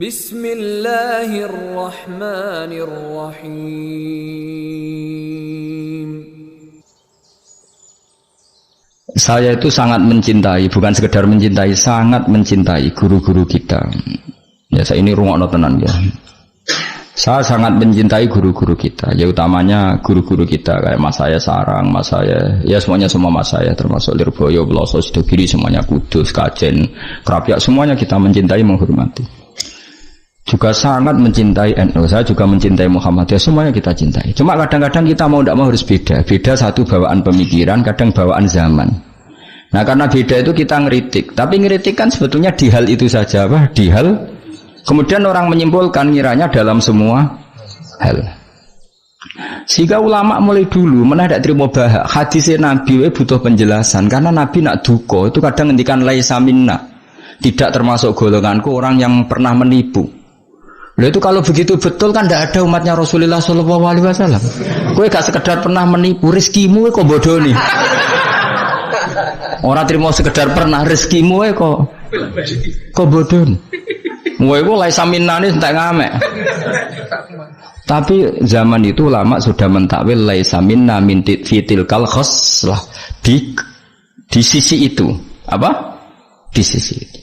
Bismillahirrahmanirrahim. Saya itu sangat mencintai, bukan sekedar mencintai, sangat mencintai guru-guru kita. Ya, saya ini rungokno tenan ya. Saya sangat mencintai guru-guru kita, ya utamanya guru-guru kita kayak Mas saya Sarang, Mas saya, ya semuanya semua Mas saya, termasuk Lirboyo, Bloso, Sidogiri, semuanya Kudus, Kajen, Krapyak, semuanya kita mencintai, menghormati. Juga sangat mencintai NU, saya juga mencintai Muhammadiyah, semuanya kita cintai. Cuma kadang-kadang kita mau tidak mau harus beda. Beda satu bawaan pemikiran, kadang bawaan zaman. Nah karena beda itu kita ngeritik. Tapi ngeritik kan sebetulnya di hal itu saja, apa? Di hal. Kemudian orang menyimpulkan ngiranya dalam semua hal. Sehingga ulama mulai dulu mana tidak terima bahak. Hadisnya Nabi butuh penjelasan. Karena Nabi nak duko itu kadang ngendikan laisa minna. Tidak termasuk golonganku orang yang pernah menipu. Loh itu kalau begitu betul kan tidak ada umatnya Rasulullah SAW. Kowe gak sekedar pernah menipu, rezekimu kok bodoh nih. Orang terima sekedar pernah, rezekimu kok bodoh nih. Kowe ku laisa minna nih entek ngamek. Tapi zaman itu ulama sudah mentakwil laisa minna min fitil kal khoslah di sisi itu. Apa? Di sisi itu.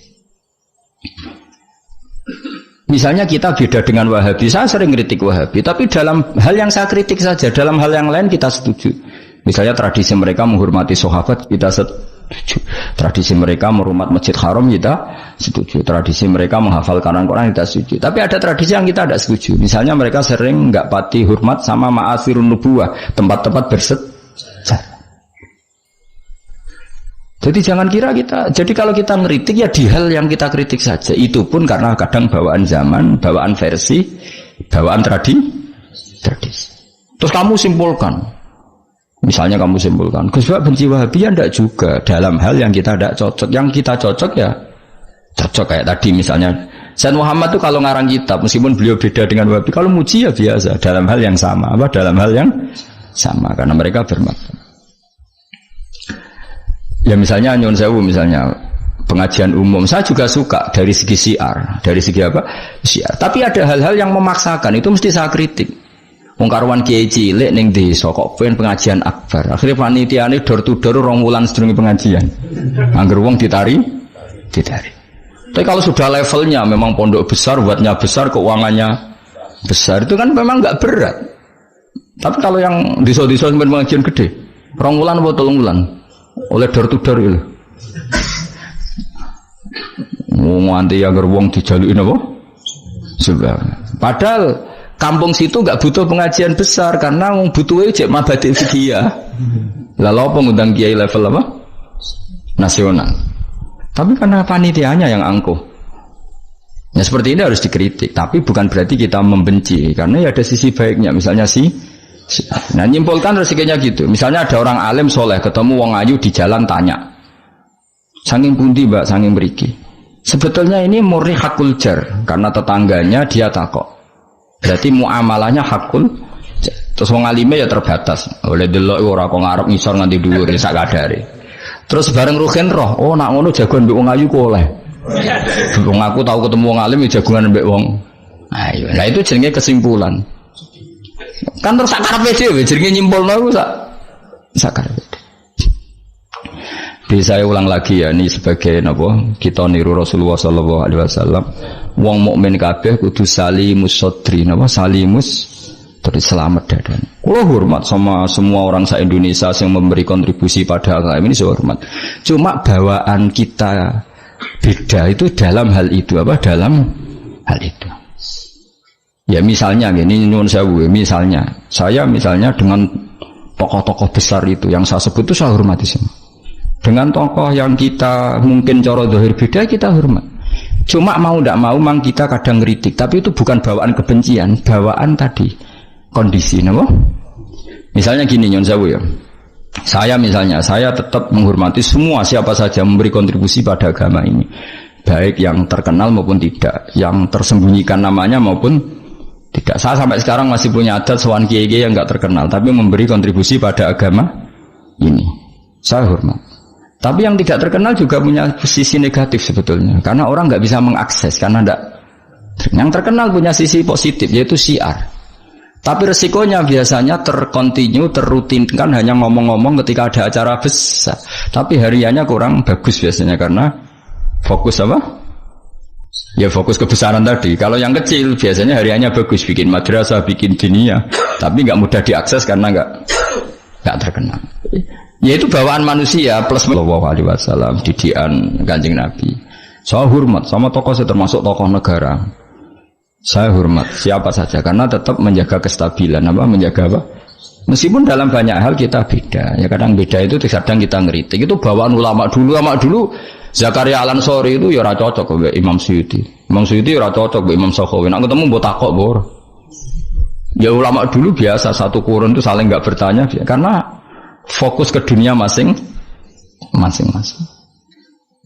Misalnya kita beda dengan Wahabi, saya sering kritik Wahabi, tapi dalam hal yang saya kritik saja, dalam hal yang lain kita setuju. Misalnya tradisi mereka menghormati sahabat, kita setuju. Tradisi mereka menghormati Masjid Haram, kita setuju. Tradisi mereka menghafal Quran, kita setuju. Tapi ada tradisi yang kita tidak setuju. Misalnya mereka sering nggak pati hormat sama ma'asirun nubuwah, tempat-tempat bersejarah. Jadi jangan kira kita, jadi kalau kita ngeritik ya di hal yang kita kritik saja. Itu pun karena kadang bawaan zaman, bawaan versi, bawaan tradisi. Terus kamu simpulkan, misalnya kamu simpulkan, Gus Bak benci Wahabi ya enggak juga. Dalam hal yang kita tidak cocok, yang kita cocok ya cocok kayak tadi misalnya. Sayyid Muhammad tuh kalau ngarang kitab, meskipun beliau beda dengan Wahabi, kalau muji ya biasa, dalam hal yang sama, apa dalam hal yang sama, karena mereka bermakna. Ya misalnya nyun sewu misalnya pengajian umum saya juga suka dari segi syiar, dari segi apa? Syiar. Tapi ada hal-hal yang memaksakan itu mesti saya kritik. Wong karuan kiai cilik ning desa kok pengajian akbar. Akhirnya panitiane door to door 2 wulan sedurunge pengajian. Angger wong ditari. Tapi kalau sudah levelnya memang pondok besar, buatnya besar, keuangannya besar itu kan memang enggak berat. Tapi kalau yang desa-desa sampai pengajian gede, 2 wulan atau 3 wulan oleh door to door itu. Nganti agar wong dijalukin apa? Sebab. Padahal kampung situ enggak butuh pengajian besar karena wong butuhe cek mabadik fikih. Lalu apa ngundang kiai level apa? Nasional. Tapi karena panitianya yang angkuh. Ya seperti ini harus dikritik, tapi bukan berarti kita membenci karena ya ada sisi baiknya. Misalnya nah nyimpulkan rezekinya gitu. Misalnya ada orang alim soleh ketemu wong ayu di jalan tanya, saking pundi mbak, saking mriki. Sebetulnya ini murni hakul jar karena tetangganya dia takok. Berarti muamalahnya hakul jar. Terus wong alime ya terbatas. Oleh delok ora kok ngarep ngisor nganti dhuwur sak kadare. Terus bareng ruhin roh, oh nak ngono jagoan mbek wong ayu kok oleh. Wong aku tahu ketemu wong alim jagungan mbek wong ayu. Nah itu jenenge kesimpulan. Kan terus sakarepe dhewe jenenge nyimpulno iku sakarepe. Jadi saya ulang lagi ya, ini sebagai napa kita niru Rasulullah sallallahu alaihi wasallam. Wong mukmin kabeh kudu salimus sadri, napa salimus terus selamat dadane. Kula hormat sama semua orang se-Indonesia yang memberi kontribusi pada agama ini, saya hormat. Cuma bawaan kita beda itu dalam hal itu, apa dalam hal itu. Ya misalnya gini, nyuwun sewu, misalnya saya dengan tokoh-tokoh besar itu yang saya sebut itu saya hormati semua. Dengan tokoh yang kita mungkin cara zahir beda kita hormat. Cuma mau tidak mau memang kita kadang kritik, tapi itu bukan bawaan kebencian, bawaan tadi kondisi, napa? Misalnya gini nyuwun sewu ya. Saya tetap menghormati semua siapa saja memberi kontribusi pada agama ini. Baik yang terkenal maupun tidak, yang tersembunyikan namanya maupun tidak. Saya sampai sekarang masih punya adat sowan kiai-kiai yang enggak terkenal tapi memberi kontribusi pada agama ini. Saya hormat. Tapi yang tidak terkenal juga punya sisi negatif sebetulnya. Karena orang enggak bisa mengakses karena Yang terkenal punya sisi positif yaitu syiar. Tapi resikonya biasanya terkontinu, terrutinkan hanya ngomong-ngomong ketika ada acara besar. Tapi hariannya kurang bagus biasanya karena fokus apa? Ya fokus kebesaran tadi. Kalau yang kecil biasanya hariannya bagus, bikin madrasah, bikin diniyah, tapi nggak mudah diakses karena nggak terkenal. Ya itu bawaan manusia plus Sallallahu Alaihi Wasallam, didikan Kanjeng Nabi. Saya hormat sama tokoh saya termasuk tokoh negara. Saya hormat siapa saja karena tetap menjaga kestabilan menjaga apa? Meskipun dalam banyak hal kita beda. Ya kadang beda itu kadang kita ngeritik. Itu bawaan ulama dulu Zakaria Al-Ansori itu ya ora cocok mbek Imam Suyuti. Imam Suyuti ora cocok mbek Imam Sakhawi. Nek ketemu mbok takok bor. Ya ulama dulu biasa satu kurun itu saling enggak bertanya karena fokus ke dunia masing-masing.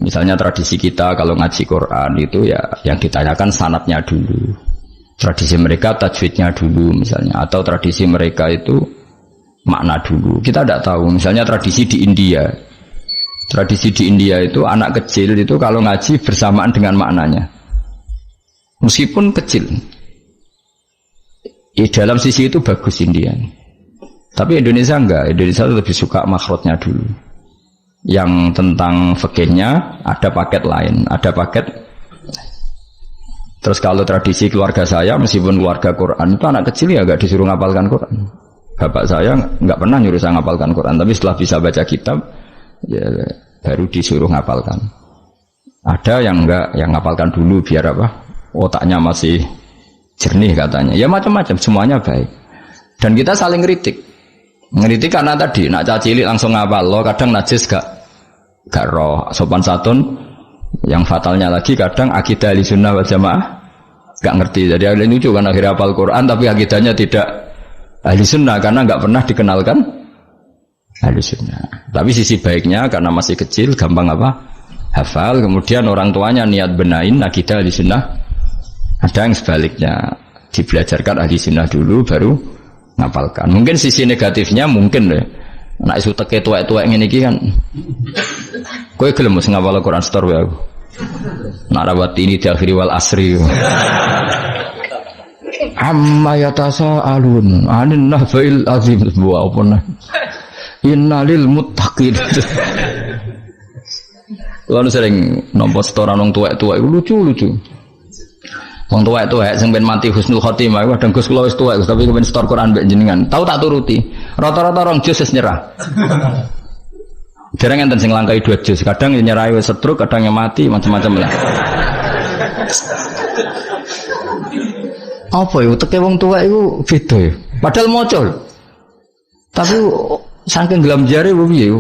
Misalnya tradisi kita kalau ngaji Quran itu ya yang ditanyakan sanadnya dulu. Tradisi mereka tajwidnya dulu misalnya atau tradisi mereka itu makna dulu. Kita tidak tahu. Misalnya tradisi di India. Tradisi di India itu anak kecil itu kalau ngaji bersamaan dengan maknanya. Meskipun kecil. Dalam sisi itu bagus India. Tapi Indonesia enggak. Indonesia lebih suka makhrajnya dulu. Yang tentang fikihnya ada paket lain, ada paket. Terus kalau tradisi keluarga saya meskipun keluarga Quran itu anak kecil ya enggak disuruh ngapalkan Quran. Bapak saya enggak pernah nyuruh saya ngapalkan Quran, tapi setelah bisa baca kitab ya baru disuruh ngapalkan. Ada yang enggak, yang ngapalkan dulu biar apa? Otaknya masih jernih katanya. Ya macam-macam, semuanya baik. Dan kita saling kritik. Ngeritik karena tadi nak cacilik langsung ngapal lo, kadang najis gak roh sopan santun. Yang fatalnya lagi kadang akidah Ahlussunnah wal Jamaah gak ngerti. Jadi ada lucu kan akhirnya hafal Quran tapi akidahnya tidak Ahlussunnah karena gak pernah dikenalkan Ahlussunnah. Tapi sisi baiknya karena masih kecil gampang apa? Hafal, kemudian orang tuanya niat benain akidah Ahlussunnah. Ada yang sebaliknya dibelajarkan Ahlussunnah dulu baru ngapalkan. Mungkin sisi negatifnya mungkin deh. Nak isu teke tuwek-tuwek ngene iki kan. Kowe gelem mesti ngapal Quran setor wae aku. Nak rawat ini di akhiri wal asri. Amma yatasaalun anin nahfil azim wa apa. Innalil muttaqin. Lalu sering nampa setoran wong tuwek-tuwek lucu-lucu. Wong tuwek-tuwek sing ben mati husnul khotimah kadang Gus kula wis tuwek tapi kepen setor Quran mbek jenengan. Tahu tak turuti. Rata-rata orang jus wis nyerah. Dereng enten sing langkai 2 jus, kadang nyerah wis setruk, kadang yang mati macam-macam lah. Apa ya teke wong tuwek iku beda ya. Padahal maca. Tapi saking gelam jare piye.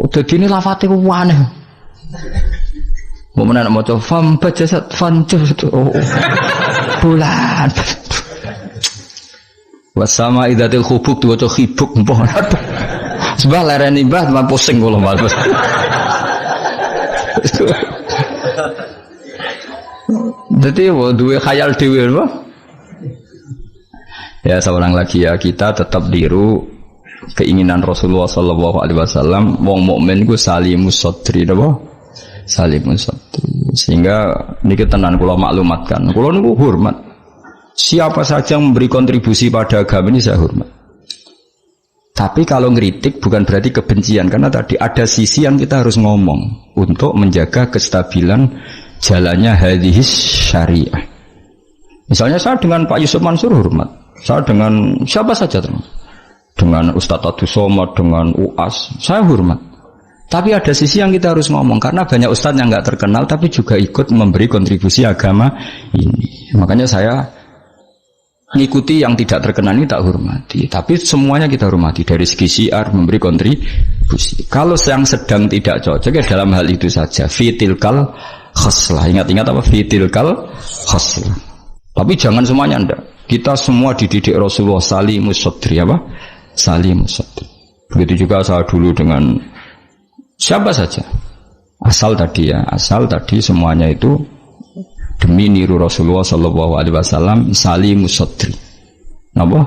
Dadine lafate ku aneh. Mau nak maca fam bajasat fanjur itu bulan. Wasama idatil khubuk diwaca khibuk mbah. Sebab lereni mbah mah pusing kula Mas. Dadi duwe khayal dhewe apa? Ya seorang lagi ya kita tetap diru keinginan Rasulullah sallallahu alaihi wasallam wong mukmin ku salimus sadri napa? Salimus sadri. Sehingga niki tenan kula maklumatkan. Kula niku hormat. Siapa saja yang memberi kontribusi pada agama ini saya hormat. Tapi kalau ngeritik bukan berarti kebencian karena tadi ada sisi yang kita harus ngomong untuk menjaga kestabilan jalannya hadis syariah. Misalnya saya dengan Pak Yusuf Mansur hormat. Saya dengan siapa saja dengan Ustadz Abdus Somad, dengan UAS, saya hormat. Tapi ada sisi yang kita harus ngomong karena banyak ustadz yang nggak terkenal tapi juga ikut memberi kontribusi agama ini. Makanya saya ngikuti yang tidak terkenal ini tak hormati. Tapi semuanya kita hormati dari segi syiar memberi kontribusi. Kalau yang sedang tidak cocok ya dalam hal itu saja. Fitilkal khoslah. Ingat-ingat apa? Fitilkal khoslah. Tapi jangan semuanya ndak. Kita semua dididik Rasulullah salimus sadri apa? Salimus sadri. Begitu juga saya dulu dengan siapa saja. Asal tadi semuanya itu demi niru Rasulullah sallallahu alaihi wasallam salimus sadri. Napa?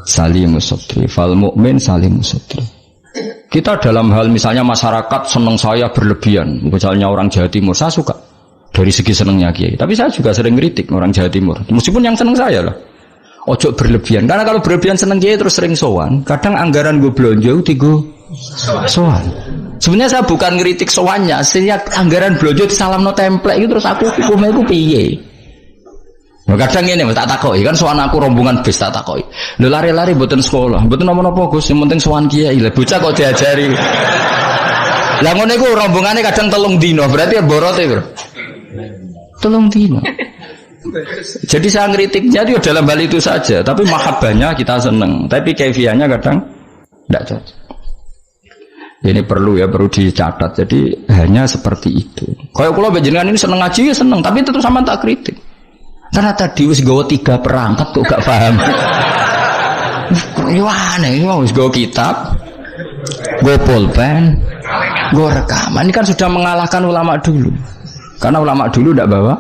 Salimus sadri. Fal mukmin salimus sadri. Kita dalam hal misalnya masyarakat senang saya berlebihan, misalnya orang Jawa Timur saya suka. dari segi senengnya kiai. Tapi saya juga sering kritik orang Jawa Timur. Meskipun yang seneng saya lah. Ojo berlebihan. Karena kalau berlebihan seneng kiai terus sering sowan. Kadang anggaran gue belanja tigo sowan. Sebenarnya saya bukan kritik sowannya. Setiap anggaran belanja disalam no template itu terus aku hukumnya itu piye. Nah, kadang ini tak takoki kan sowan aku rombongan bis tak takoki. Lho lari-lari mboten sekolah, mboten napa-napa Gus, yang penting sowan kiai. Lah bocah kok diajari. Lah ngono iku rombongane kadang 3 dino, berarti ya borote, Bro. 3 dino. Jadi saya ngeritiknya itu dalam hal itu saja, tapi mahabbahnya kita seneng, tapi kaifiahnya kadang tidak cocok. Ini perlu dicatat. Jadi hanya seperti itu. Kayak kula panjenengan ini seneng ngaji ya seneng, tapi tetap sama tak kritik. Karena tadi wis gawa 3 perangkat kok gak paham. Gimana ini wis gawa kitab, gawa pulpen, gawa rekaman. Ini kan sudah mengalahkan ulama dulu. Karena ulama dulu tidak bawa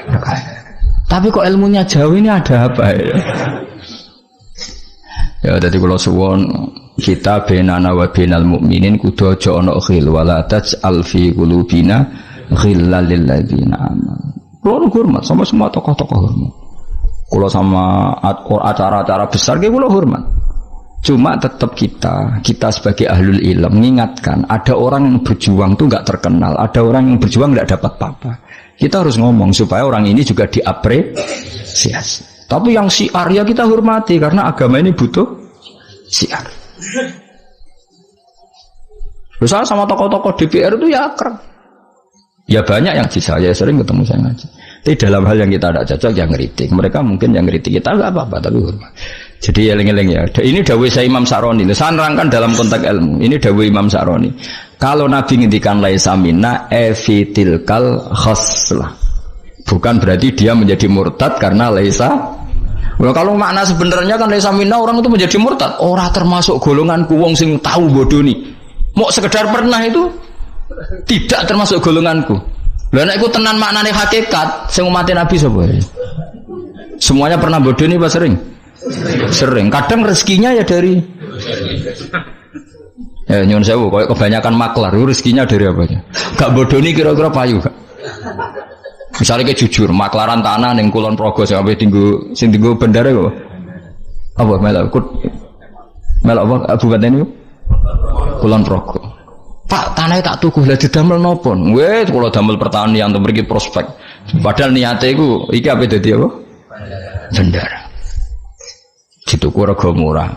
rekaman. Tapi kok ilmunya jauh ini ada apa ya? Ya jadi kalau suwon kita benana wa benal mukminin kudu aja ana khil wala taj'al fi qulubina ghillal lil ladzina amanu. Kulo hormat sama semua tokoh-tokoh hormat. Kulo sama acara-acara besar ge kulo hormat. Cuma tetap kita sebagai ahlul ilm mengingatkan ada orang yang berjuang tuh enggak terkenal, ada orang yang berjuang enggak dapat apa-apa. Kita harus ngomong supaya orang ini juga diapresiasi. Tapi yang syiar ya kita hormati karena agama ini butuh syiar. Misalnya sama tokoh-tokoh DPR itu ya akrab. Ya banyak yang di saya sering ketemu saya ngaji. Tapi dalam hal yang kita tidak cocok yang ngeritik. Mereka mungkin yang ngeritik kita enggak apa-apa tapi hormat. Jadi eling-eling ya. Ini dawuh saya Imam Sa'roni. Saya nerangkan dalam konteks ilmu. Ini dawuh Imam Sa'roni. Kalau Nabi ngendikan laisa minna efitilkal khoslah. Bukan berarti dia menjadi murtad karena laisa. Kalau makna sebenarnya kan laisa minna orang itu menjadi murtad. Orang termasuk golonganku wong sing tahu bodoh nih. Mau sekedar pernah itu tidak termasuk golonganku. Lah nek iku tenan maknane hakikat sing umat Nabi sapa? Semuanya pernah bodoh nih Pak sering? Sering. Kadang rezekinya ya dari ya nyuwun sewu koyo kebanyakan maklar rezekinya dari apanya? Gak bodoh nih kira-kira payu gak? Misalnya kayak jujur, maklaran tanah ning Kulon Progo sampai sing tinggu bendara kok. Apa melok apa kabupaten niku? Kulon Progo. Pak, tanahnya tak tuku lah didamel nopo? Weh, kalau damel pertanian untuk pergi prospek. Padahal niatnya itu, iki apa dadi apa? Bendara. Dituku rego murah.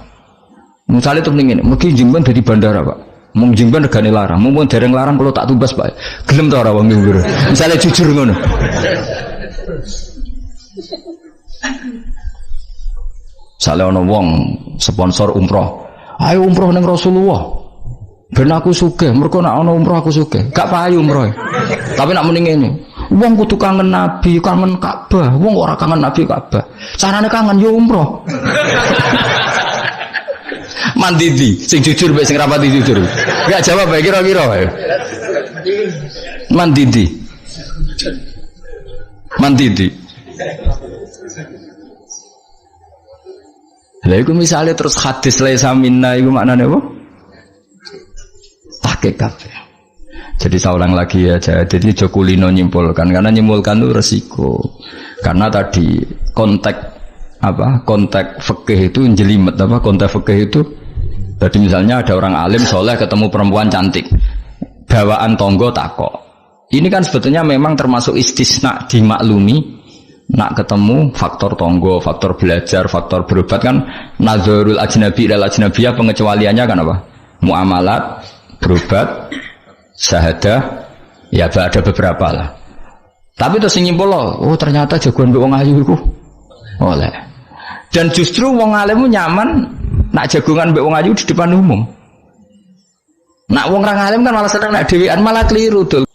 Misalnya itu ngene, mungkin Jimban dadi bandara, Pak. Mung Jimban regane larang, mumpun dereng larang kalau tak tubas, Pak. Gelem ta ora wong nggur. Misalnya jujur ngono. Misalnya ana wong sponsor umroh. Ayo umroh ning Rasulullah. Ben aku sugih, mergo nek ana umroh aku sugih. Gak payu umroh. Tapi nek muni ngene, wong kudu kangen Nabi, kangen Ka'bah. Wong ora kangen Nabi Ka'bah. Carane kangen yo umroh. Mandidi, sing jujur mbek sing rapati jujur. Gak jawab bae kira-kira ae. Mandidi. Lah iku misale terus hadis laisa minna iku maknane apa? Hakikat. Jadi saya ulang lagi ya, jadi Jokulino nyimpulkan karena nyimpulkan itu resiko. Karena tadi konteks fikih itu jelimet konteks fikih itu. Jadi misalnya ada orang alim soleh ketemu perempuan cantik, bawaan tonggo takok. Ini kan sebetulnya memang termasuk istisna dimaklumi. Nak ketemu faktor tonggo, faktor belajar, faktor berobat kan nazarul ajnabi dan ajnabiyah pengecualiannya kan apa? Muamalat, berobat, syahadah, ya ada beberapa lah. Tapi terus nyimpul loh, oh ternyata jagoan wong ayu iku oleh. Dan justru wong alim nyaman nak jagongan mbek wong ayu di depan umum. Nak wong ra alim kan malah seneng nak dhewean malah keliru dul.